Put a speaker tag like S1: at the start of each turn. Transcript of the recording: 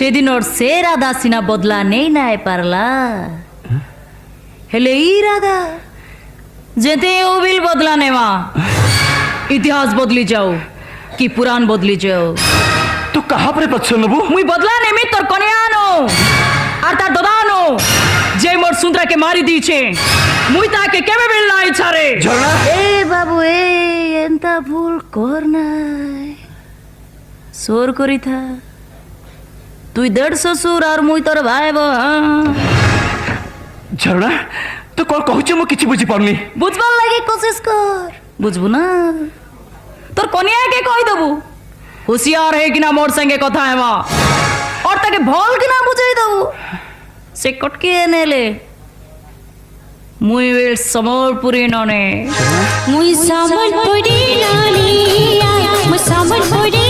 S1: সেদিন ওর সে রাধা সিনা বদলা নেই নাই পারলা হেলে ই রাধা যেতে ও বিল বদলা নেওয়া ইতিহাস বদলি যাও কি পুরাণ বদলি যাও
S2: तू कहाँ पर बच्चों नबू
S1: मुई बदला नेमी तोर कन्यानो আর তার দদানো যে মোর সুন্দরাকে মারি দিয়েছে মুই তাকে কেবে বেললাই ছাড়ে
S2: ঝরনা
S1: এ বাবু এ এন্তা ভুল কর নাই সোর করি থা তুই দেড় শ্বশুর আর মুই তোর ভাই
S2: ঝরনা तू कौन कहूचे मु किछि बुझी पारनी
S1: বুঝবার লাগে কোশিশ কর বুঝবো না তোর কনিয়াকে কই দেবো হুঁশিয়ার है कि ना मोर संगे कथा है माँ और ताके भल कि ना बुझाई देबो से कटके नेले मुई वेल समलपुरी नने
S3: मुई समलपुरी नानी मुई समलपुरी